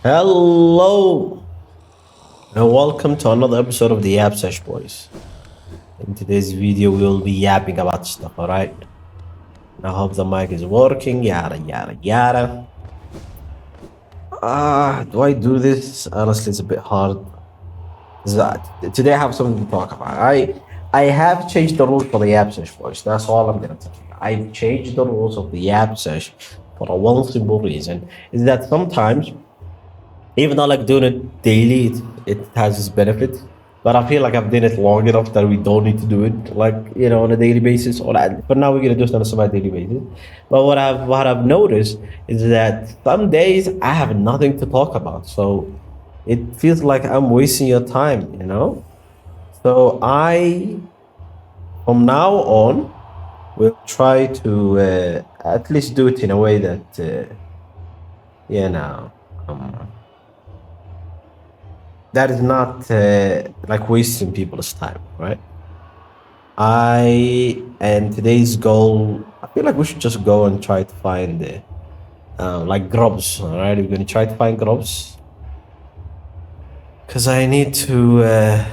Hello and welcome to another episode of the Yap Sesh Boys. In today's video, we will be yapping about stuff, alright? I hope the mic is working, yada yada yada. Do I do this? Honestly, it's a bit hard. Today I have something to talk about. I have changed the rules for the Yap Sesh Boys. That's all I'm gonna tell you. I've changed the rules of the Yap Sesh for a one simple reason. Is that sometimes even though like doing it daily, it has its benefit. But I feel like I've done it long enough that we don't need to do it like on a daily basis. But now we're gonna do it on a semi-daily basis. But what I've noticed is that some days I have nothing to talk about, so it feels like I'm wasting your time. So I, from now on, will try to at least do it in a way that you know. Um, that is not like wasting people's time, right? And today's goal, I feel like we should just go and try to find like grubs. All right, we're gonna try to find grubs because I need to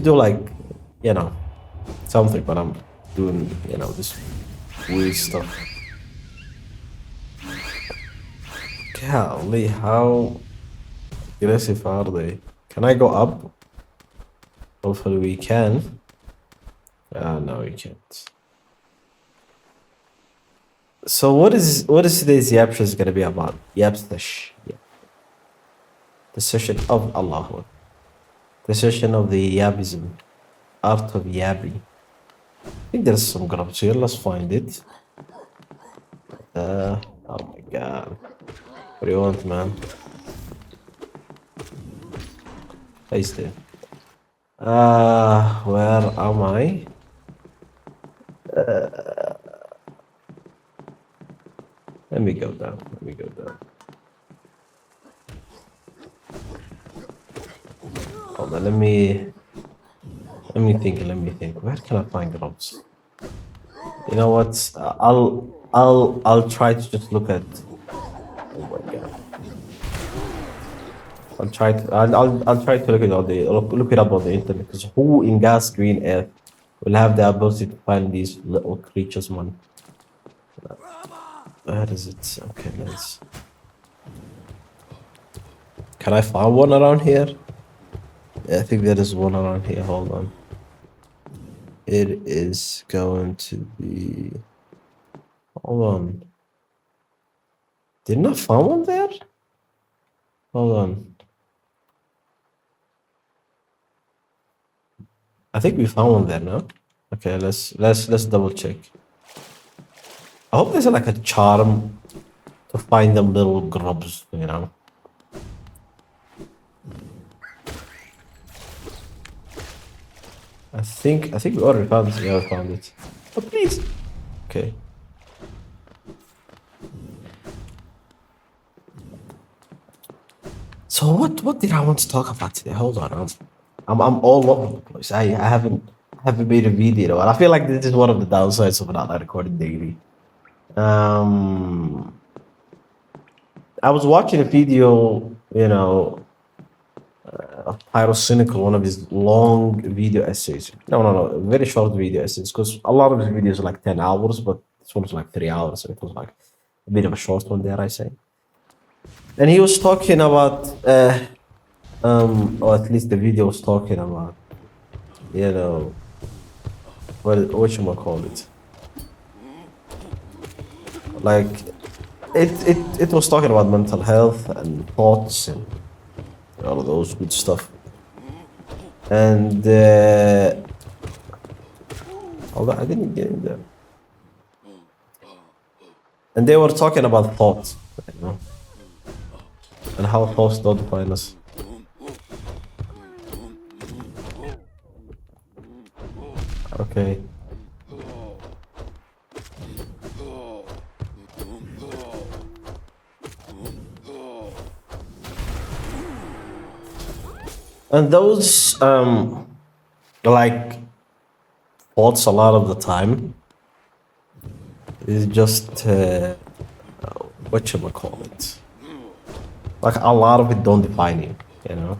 do like something, but I'm doing this weird stuff. Golly, how aggressive are they? Can I go up? Hopefully we can. No, we can't. So what is today's Yapsha gonna be about? Yapstash. Yeah. The session of Allah. The session of the Yabism. Art of Yabi. I think there's some grubs here. Let's find it. Oh my god. What do you want, man? Paste it. Where am I? Let me go down. Hold on, let me think. Where can I find grubs? You know what? I'll try to just look at. Oh my god. I'll try to look it up on the internet, because who in Gas Green Earth will have the ability to find these little creatures, man? Where is it? Okay, nice. Can I find one around here? Yeah, I think there is one around here. Hold on. It is going to be. Hold on. Didn't I find one there? Hold on. I think we found one there, no? Okay, let's double check. I hope there's like a charm to find them little grubs. I think we already found it. Yeah, we found it. Oh, please. Okay. So what did I want to talk about today? Hold on. I'm all over the place. I haven't made a video, and I feel like this is one of the downsides of not recording daily. I was watching a video, of Pyrocynical, one of his long video essays. No, very short video essays, because a lot of his videos are like 10 hours, but this one was like 3 hours, so it was like a bit of a short one, dare I say. And he was talking about, or at least the video was talking about, what should I call it? Like, it was talking about mental health and thoughts and all of those good stuff. And although I didn't get in there. And they were talking about thoughts, and how thoughts don't define us. Okay. And those like thoughts a lot of the time is just what should I call it? like a lot of it don't define you, you know.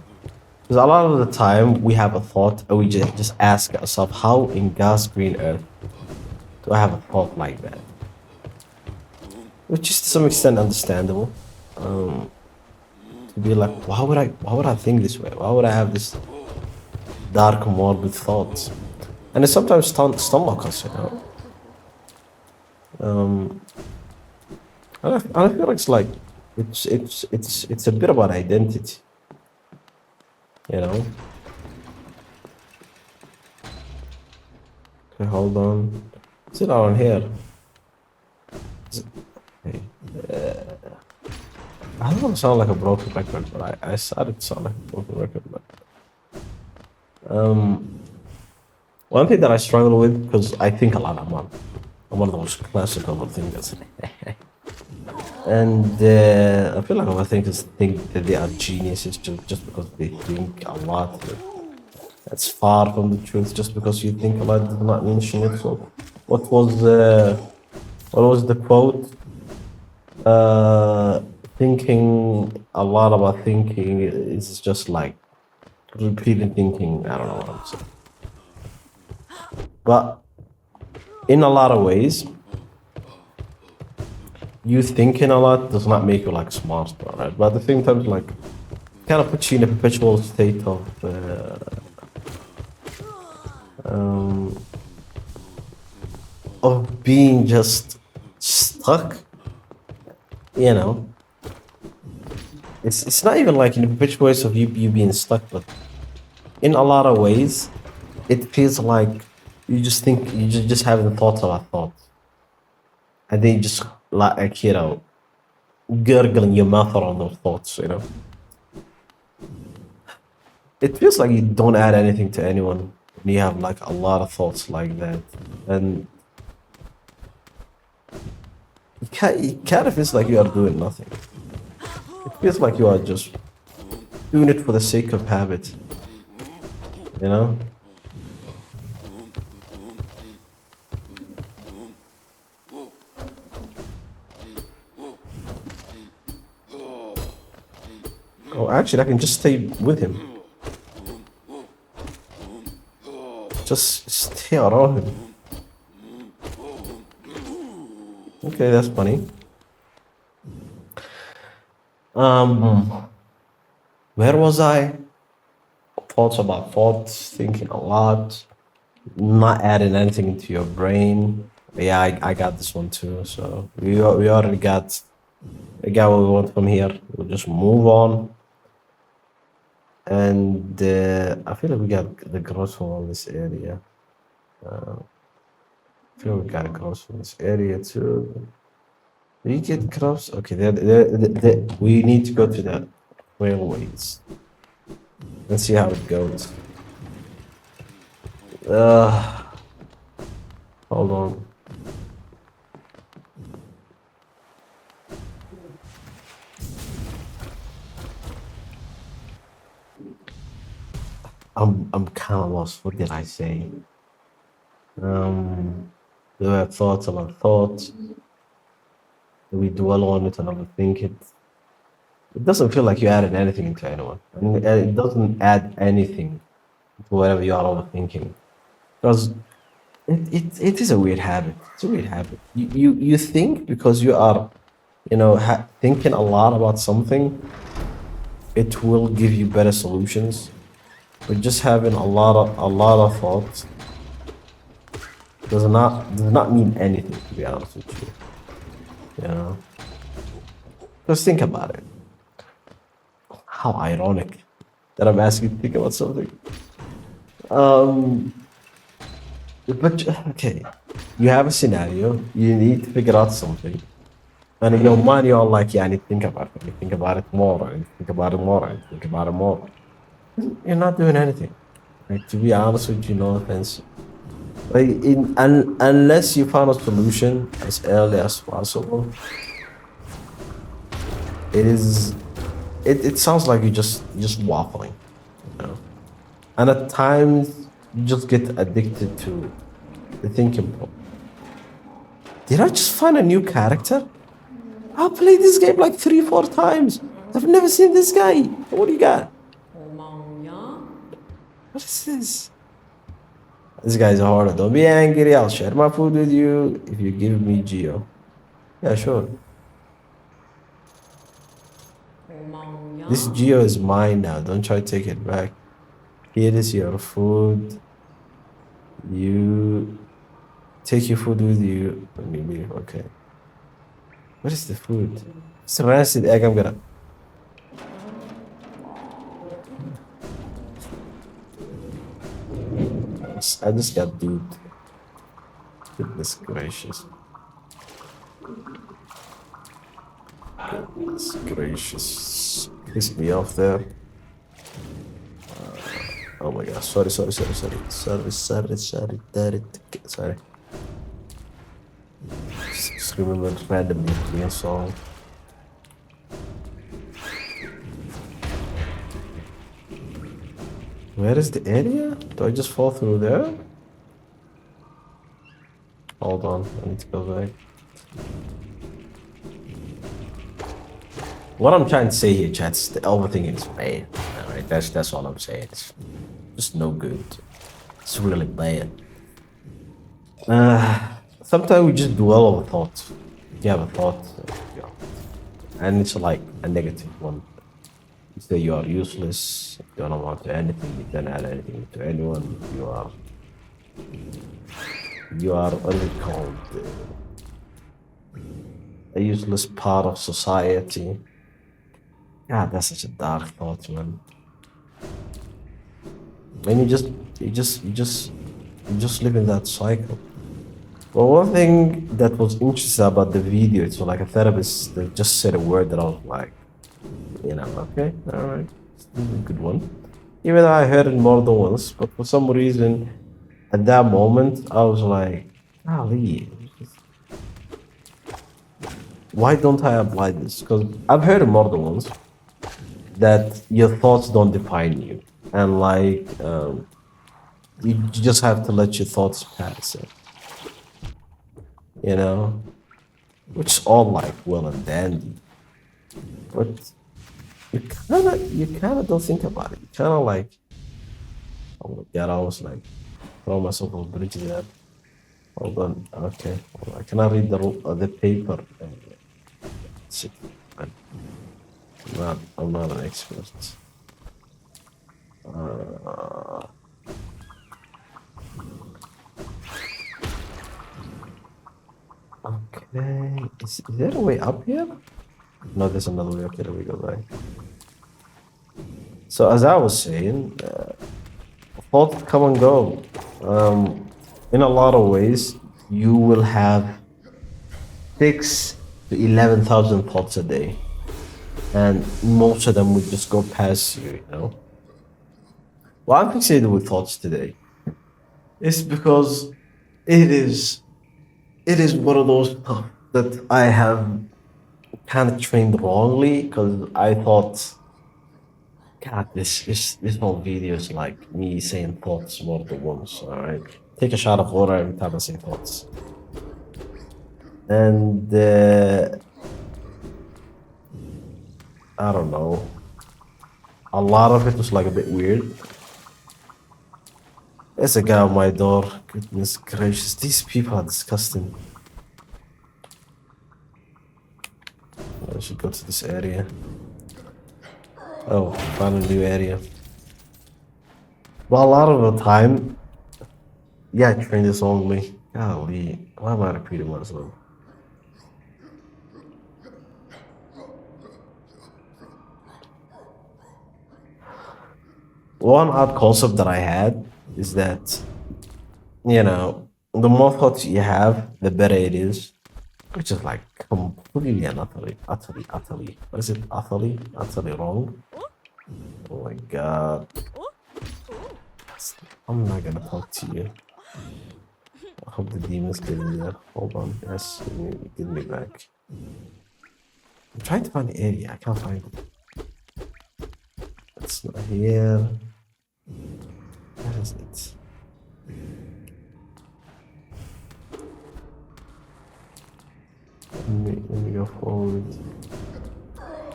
Because a lot of the time we have a thought and we just ask ourselves, how in God's green earth do I have a thought like that? Which is to some extent understandable. To be like, why would I think this way? Why would I have this dark, morbid thoughts? And it sometimes stomach us, you know. Um, I feel like it's a bit about identity, you know. Okay, hold on. Is it on here? Is it, okay. I don't want to sound like a broken record, but I started to sound like a broken record. But one thing that I struggle with, because I think a lot, I'm one of those classic overthinkers. And I feel like overthinkers think that they are geniuses just because they think a lot. That's far from the truth. Just because you think a lot does not mean shit. So, what was the quote? Thinking a lot about thinking is just like repeating thinking. I don't know what I'm saying. But in a lot of ways, you thinking a lot does not make you like smart, right? But at the same time, like, kind of puts you in a perpetual state of being just stuck. You know, it's not even like in the perpetual ways of you being stuck, but in a lot of ways, it feels like you just think you just having thoughts about thoughts, and then you just like, you know, gurgling your mouth around those thoughts. You know, it feels like you don't add anything to anyone when you have like a lot of thoughts like that, and it kind of feels like you are doing nothing. It feels like you are just doing it for the sake of habit. You know. Oh, actually, I can just stay with him. Just stay around him. Okay, that's funny. Where was I? Thoughts about thoughts, thinking a lot, not adding anything into your brain. Yeah, I got this one too. So we already got what we want from here. We'll just move on. And I feel like we got the growth from this area. I feel we got growth from this area too. We get crops. Okay, we need to go to the railways. Let's see how it goes. Hold on. I'm kind of lost. What did I say? There were thoughts about thoughts. We dwell on it and overthink it. It doesn't feel like you added anything into anyone, and it doesn't add anything to whatever you are overthinking. Because it is a weird habit. It's a weird habit. You think because you are, you know, thinking a lot about something, it will give you better solutions. But just having a lot of thoughts does not mean anything, to be honest with you. You know, just think about it. How ironic that I'm asking you to think about something. Um, but okay, you have a scenario. You need to figure out something, and in your mind you're like, yeah, I need to think about it. I need to think about it more. I need to think about it more. I need to think about it more. You're not doing anything. Like, to be honest with you, no offense. Like, unless you found a solution as early as possible, it is. It sounds like you're just waffling, you know. And at times you just get addicted to the thinking. Did I just find a new character? I played this game like 3, 4 times. I've never seen this guy. What do you got? 고마워요. What is this? This guy's a harder. Don't be angry. I'll share my food with you if you give me Geo. Yeah, sure. 고마워요. This Geo is mine now. Don't try to take it back. Here is your food. You take your food with you when you leave. Okay. What is the food? It's a rancid egg. I'm gonna. I just got duped. Goodness gracious. Goodness gracious. Pissed me off there. Oh my god. Sorry. Just remembered randomly playing a song. Where is the area? Do I just fall through there? Hold on, I need to go back. What I'm trying to say here, chat, is the overthinking is bad. Alright, that's all I'm saying. It's just no good. It's really bad. Sometimes we just dwell over thoughts. You have a thought, and it's like a negative one. You say you are useless, you don't amount to anything, you don't add anything to anyone, you are what is it called? A useless part of society. God, that's such a dark thought, man. And you just live in that cycle. Well, one thing that was interesting about the video, it's like a therapist that just said a word that I was like, okay, all right, it's a good one. Even though I heard it more than once, but for some reason, at that moment, I was like, golly, why don't I apply this? Because I've heard it more than once that your thoughts don't define you, and like you just have to let your thoughts pass it, which is all like well and dandy, but you kind of don't think about it. You kind of like, oh my god, I was like throw myself off the bridge there. Hold on, okay, hold on. Can I read the paper? Shit, man. I'm not an expert. Okay, is there a way up here? No, there's another way. Okay, there we go. Right. So as I was saying, thoughts come and go. In a lot of ways, you will have 6 to 11,000 thoughts a day, and most of them would just go past you. Well, I'm fixated with thoughts today. It's because it is one of those stuff that I have kind of trained wrongly because I thought, God, this whole video is like me saying thoughts more than once. All right, take a shot of water every time I say thoughts, and I don't know. A lot of it was like a bit weird. There's a guy on my door. Goodness gracious, these people are disgusting. I should go to this area. Oh, found a new area. Well, a lot of the time, yeah, I train this only. Golly, why am I repeating myself? One odd concept that I had is that, the more thoughts you have, the better it is. Which is like completely and utterly. What is it? Utterly wrong. Oh my god. I'm not gonna talk to you. I hope the demons get in there. Hold on, yes, give me back. I'm trying to find the area, I can't find it. It's not here. Where is it? Let me go forward.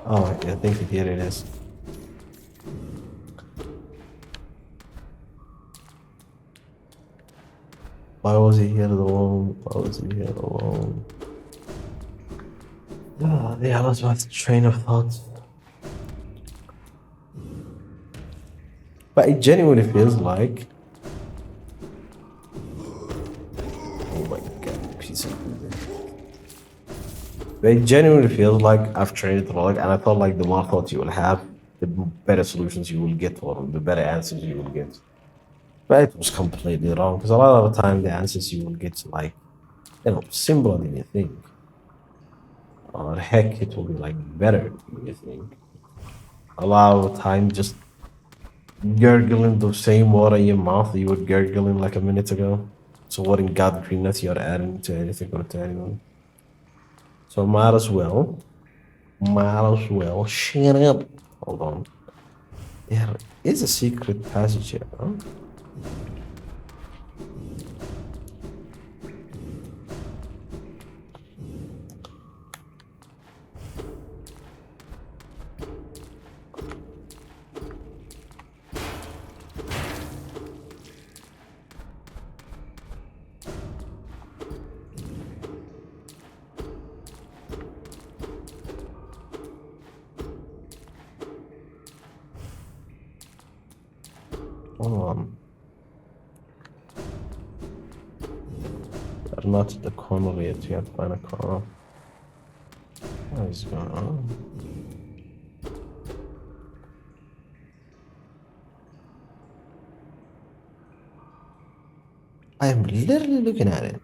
Oh, I think here it is. Why was he here alone? Why was he here alone? Ah, the hell is my train of thought? But it genuinely feels like. Oh my god, piece of. But it genuinely feels like I've trained it wrong, and I felt like the more thoughts you will have, the better solutions you will get, or the better answers you will get. But it was completely wrong because a lot of the time the answers you will get like, simpler than you think. Or heck, it will be like better than you think. A lot of the time, just gurgling the same water in your mouth that you were gurgling like a minute ago. So what in God greenness you're adding to anything or to anyone. So might as well. Shut up. Hold on. There is a secret passage here, huh? Hold on. We're not at the corner yet. You have to find a corner. What is going on? I am literally looking at it.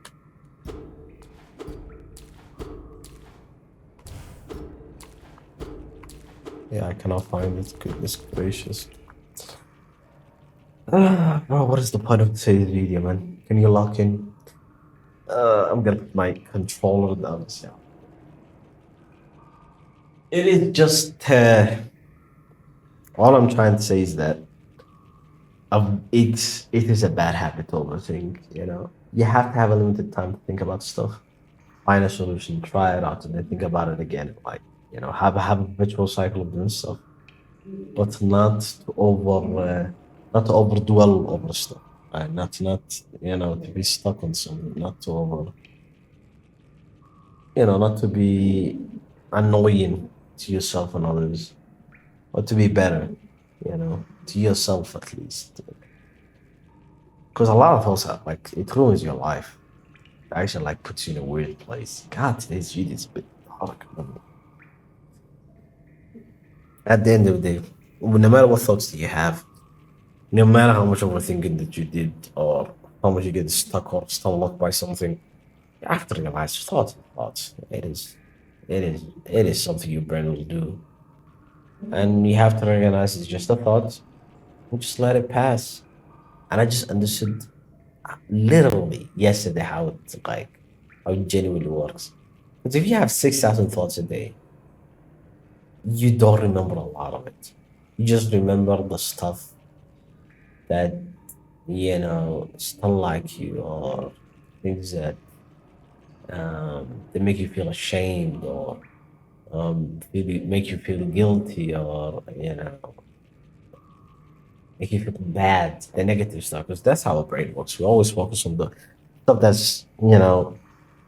Yeah, I cannot find it. Goodness gracious. Bro, what is the point of today's video, man? Can you lock in? I'm gonna put my controller down. So. It is just. All I'm trying to say is that it is a bad habit to overthink. You have to have a limited time to think about stuff. Find a solution, try it out, and then think about it again. Like have a virtual cycle of doing stuff, but not to overdwell over stuff. Right? Not to be stuck on something. Not to not to be annoying to yourself and others, but to be better. To yourself at least. Because a lot of those like it ruins your life. It actually like puts you in a weird place. God, today's video is a bit dark. At the end of the day, no matter what thoughts that you have, no matter how much overthinking that you did, or how much you get stuck or stumbled by something, you have to realize thoughts. It is something your brain will do, and you have to recognize it's just a thought, and just let it pass. And I just understood literally yesterday how it genuinely works. Because if you have 6,000 thoughts a day, you don't remember a lot of it. You just remember the stuff that still like you, or things that they make you feel ashamed, or make you feel guilty, or make you feel bad, the negative stuff, because that's how our brain works. We always focus on the stuff that's Allahumma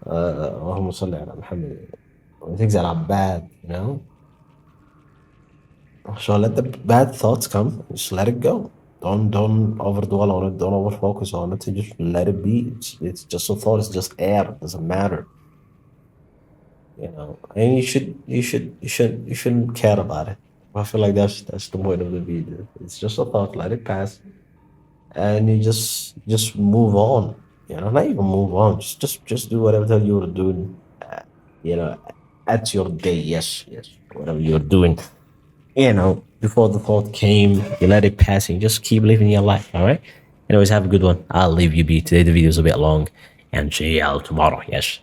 salli ala Muhammad, things that are bad. So let the bad thoughts come, just let it go. Don't overdwell on it, don't overfocus on it, and just let it be. It's just a thought, it's just air, it doesn't matter. And you shouldn't care about it. I feel like that's the point of the video. It's just a thought, let it pass, and you just move on. Not even move on. Just do whatever the hell you were doing. At your day. Yes, whatever you're doing. Before the thought came, you let it pass, and you just keep living your life. All right. Anyways, have a good one. I'll leave you be. Today the video is a bit long, and see y'all tomorrow. Yes.